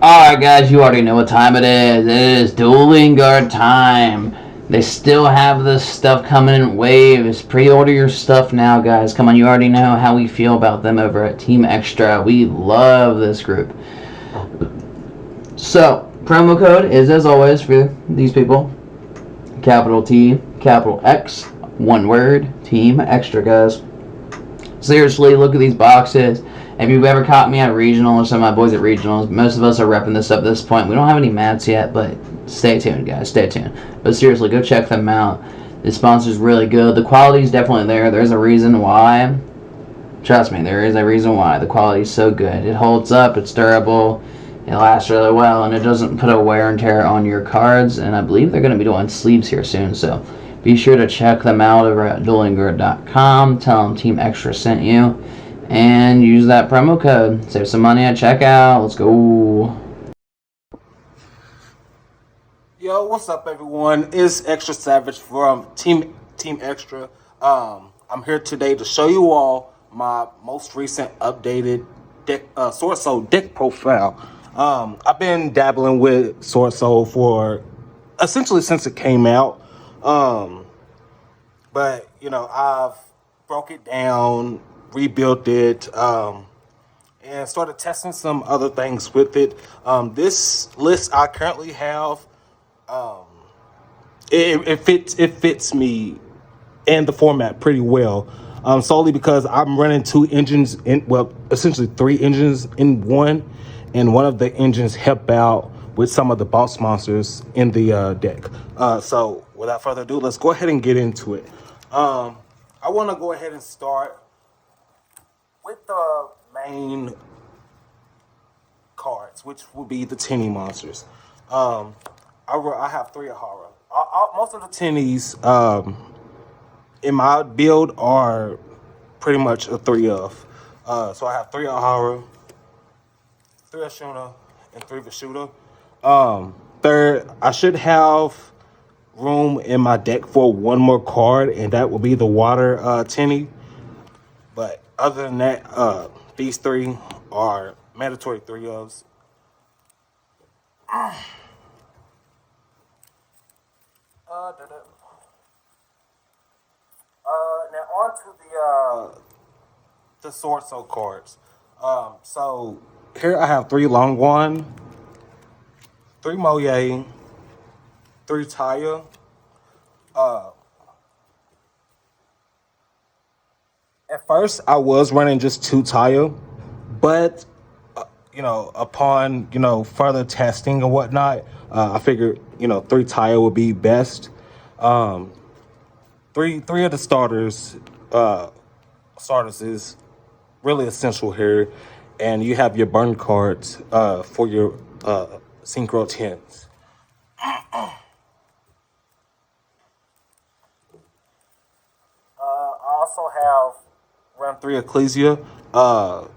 Alright guys, you already know what time it is. It is Dueling Guard time. They still have this stuff coming in waves. Pre-order your stuff now, guys. Come on, you already know how we feel about them over at Team Extra. We love this group. So, promo code is, as always, for these people, capital T, capital X, one word, Team Extra, guys. Seriously, look at these boxes. If you've ever caught me at regional or some of my boys at regionals, most of us are repping this up at this point. We don't have any mats yet, but stay tuned, guys. Stay tuned. But seriously, go check them out. The sponsor's really good. The quality's definitely there. There's a reason why. Trust me, there is a reason why. The quality's so good. It holds up. It's durable. It lasts really well, and it doesn't put a wear and tear on your cards. And I believe they're going to be doing sleeves here soon, so be sure to check them out over at duelingguard.com. Tell them Team Extra sent you. And use that promo code. Save some money at checkout. Let's go. Yo, what's up, everyone? It's Extra Savage from Team Extra. I'm here today to show you all my most recent updated deck, Swordsoul deck profile. I've been dabbling with Swordsoul for essentially since it came out. But you know, I've broke it down, rebuilt it, and started testing some other things with it. This list I currently have, it fits me and the format pretty well. Solely because I'm running essentially 3 engines in one, and one of the engines help out with some of the boss monsters in the deck. So without further ado, let's go ahead and get into it. I want to go ahead and start with the main cards, which will be the tinny monsters. I have 3 Ahara. Most of the tinnies in my build are pretty much a 3 of. So I have 3 Ahara, 3 Ashuna, and 3 Vishuddha. Third, I should have room in my deck for 1 more card, and that will be the water tinny. But other than that, these 3 are mandatory 3 ofs. Now on to the Swordsoul cards. So here I have 3 Longwan, 3 Moye, 3 Taya. At first, I was running just 2 Taya, but you know, upon further testing and whatnot, I figured 3 Taya would be best. Three of the starters is really essential here, and you have your burn cards for your synchro 10s. I also have run 3 Ecclesia,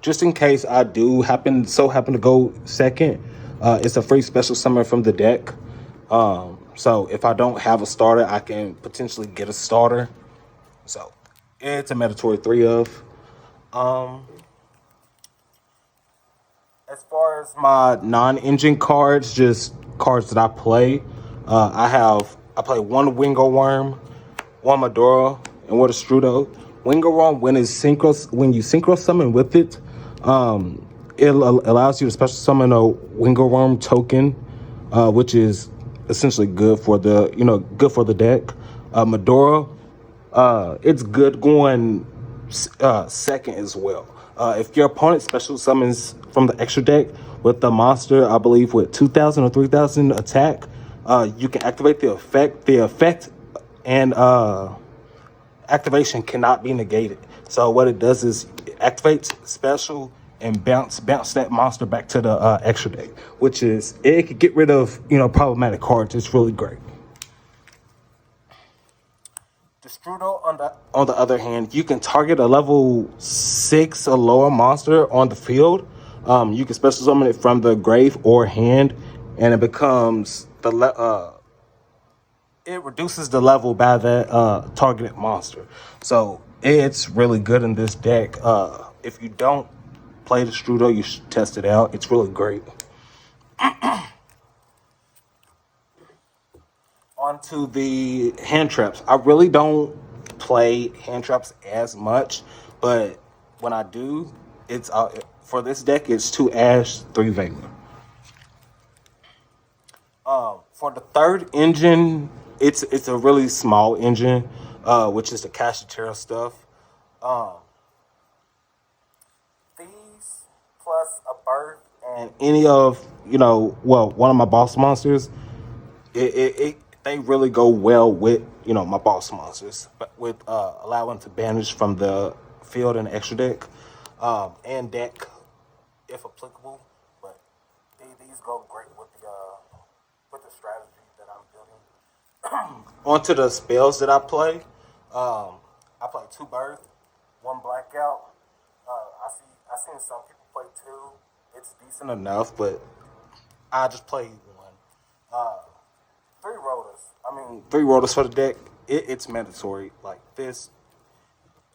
just in case I do happen to go second. It's a free special summon from the deck. So if I don't have a starter, I can potentially get a starter. So it's a mandatory 3 of. As far as my non-engine cards, just cards that I play, I play 1 Wingo Worm, 1 Medora, and 1 Strudo. Wingo Worm, when you synchro summon with it, it allows you to special summon a Wingo Worm token, which is essentially good for the deck. Medora, it's good going second as well. If your opponent special summons from the extra deck with the monster, I believe with 2,000 or 3,000 attack, you can activate the effect. The effect and activation cannot be negated. So what it does is it activates special and bounce that monster back to the extra deck, which is, it could get rid of problematic cards. It's really great. Destrudo, on the other hand, you can target a level 6 or lower monster on the field. You can special summon it from the grave or hand, and it becomes it reduces the level by that targeted monster. So it's really good in this deck. If you don't play the Strudo, you should test it out. It's really great. Onto the hand traps. I really don't play hand traps as much, but when I do, it's for this deck. It's 2 Ash, 3 Veiler. For the third engine, it's a really small engine, which is the Cachetera stuff. These plus a bird and any of one of my boss monsters. They really go well with my boss monsters, but with allowing to banish from the field and extra deck, and deck if applicable. But these go great with the strategy that I'm building. Onto the spells that I play. I play 2 birth, 1 blackout. I seen some people play 2. It's decent enough, but I just play 1. 3 rotors. 3 rotors for the deck. It's mandatory. Like this,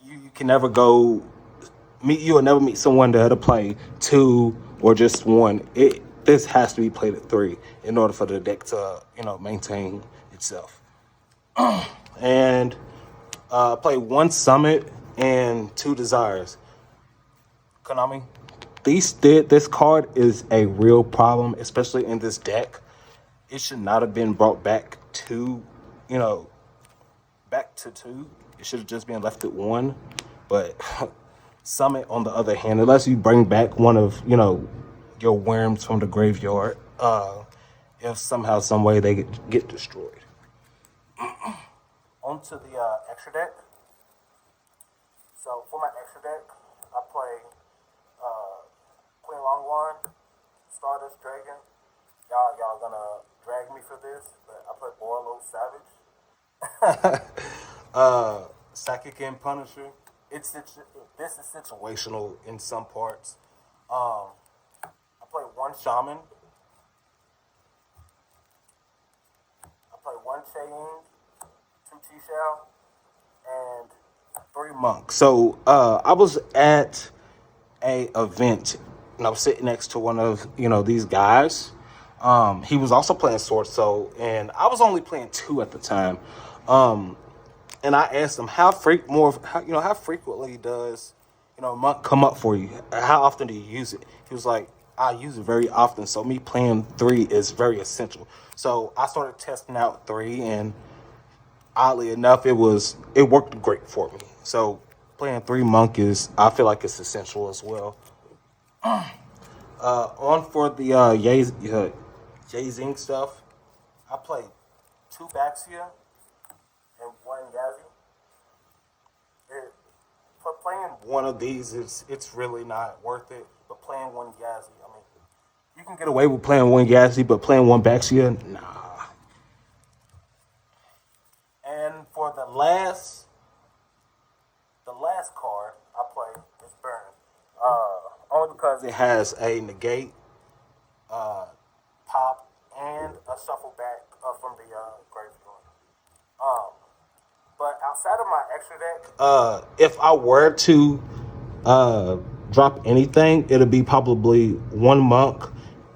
you can never go meet. You will never meet someone that'll play 2 or just 1. This has to be played at 3 in order for the deck to maintain itself. And play 1 summit and 2 desires. Konami, this card is a real problem, especially in this deck. It should not have been brought back to 2. It should have just been left at 1. But Summit, on the other hand, unless you bring back one of your worms from the graveyard, if somehow, some way they get destroyed. Onto the extra deck. So for my extra deck, I play Queen Longwand, Stardust Dragon. Y'all gonna drag me for this, but I play Borlo Savage. Sakikin Punisher. This is situational in some parts. I play 1 Shaman. I play 1 Cheyenne, 2 T-Shell, and 3 Monk. So I was at a event and I was sitting next to one of these guys. He was also playing Swordsoul, and I was only playing 2 at the time. And I asked him how frequently does Monk come up for you? How often do you use it? He was like, I use it very often, so me playing 3 is very essential. So I started testing out 3, and oddly enough, it worked great for me. So playing 3 Monk I feel like it's essential as well. On for the Yazing stuff, I played 2 Baxia and 1 Yazi. For playing one of these, it's really not worth it. But playing 1 Yazi, you can get away with playing 1 Yazi, but playing 1 Baxia, nah. And for the last card I play is Burn. Only because it has a negate, pop, and a shuffle back from the graveyard. But outside of my extra deck, if I were to drop anything, it'll be probably 1 Monk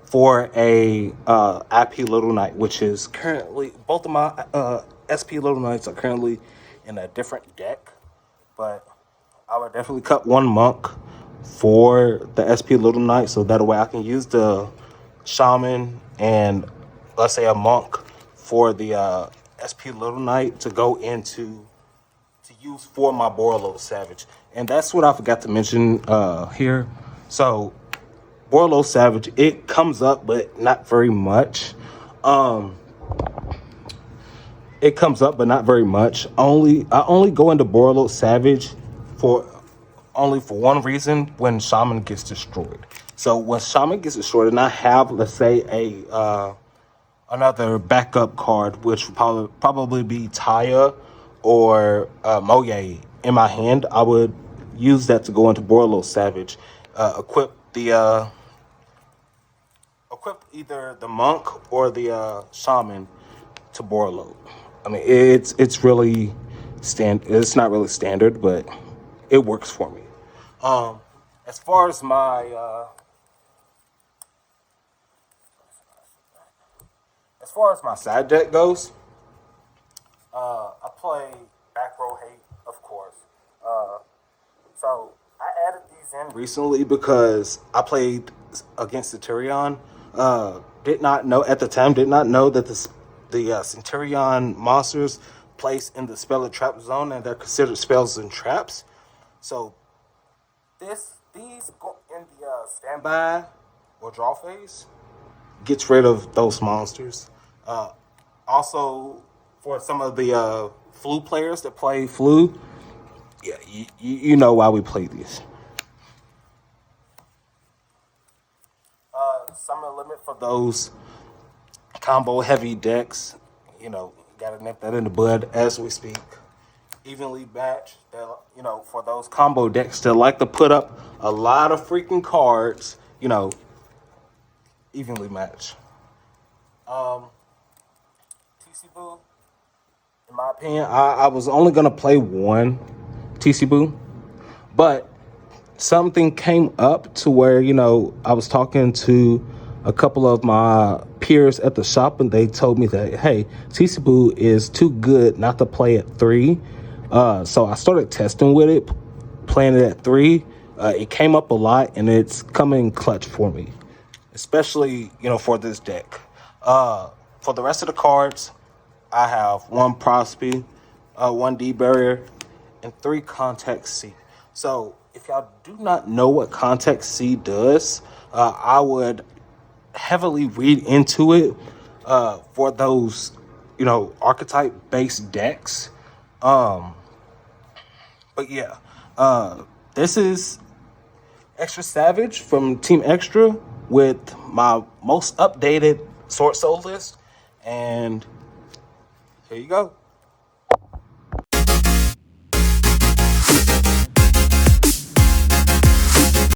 for a IP Little Knight, which is currently, both of my SP Little Knights are currently in a different deck. But I would definitely cut 1 Monk for the SP Little Knight, so that way I can use the Shaman and let's say a Monk for the SP Little Knight to go into to use for my Borlo Savage. And that's what I forgot to mention here. So Borlo Savage, it comes up, but not very much. It comes up, but not very much. I only go into Borlo Savage for one reason: when Shaman gets destroyed. So when Shaman gets destroyed, and I have, let's say, another backup card, which would probably be Taya or Moye in my hand, I would use that to go into Borlo Savage, equip either the Monk or the Shaman to Borlo. It's really it's not really standard, but it works for me. As far as my as far as my side deck goes, I play Back Row Hate, of course. So I added these in recently because I played against Centurion. Did not know that the Centurion monsters place in the spell and trap zone, and they're considered spells and traps. So these go in the standby or draw phase, gets rid of those monsters. Also, for some of the flu players that play flu, yeah, you know why we play these. Summer limit for those combo heavy decks. Gotta nip that in the bud as we speak. Evenly matched. For those combo decks that like to put up a lot of freaking cards, evenly matched. TC Boo, in my opinion, I was only gonna play one TC Boo, but something came up to where I was talking to a couple of my peers at the shop, and they told me that, hey, TC Boo is too good not to play at 3. So I started testing with it, playing it at 3. It came up a lot, and it's coming clutch for me, especially for this deck. For the rest of the cards, I have 1 Prospe, 1 D Barrier, and 3 Contact C. So if y'all do not know what Contact C does, I would heavily read into it for those, archetype-based decks. But yeah, this is Extra Savage from Team Extra with my most updated Swordsoul list, and here you go.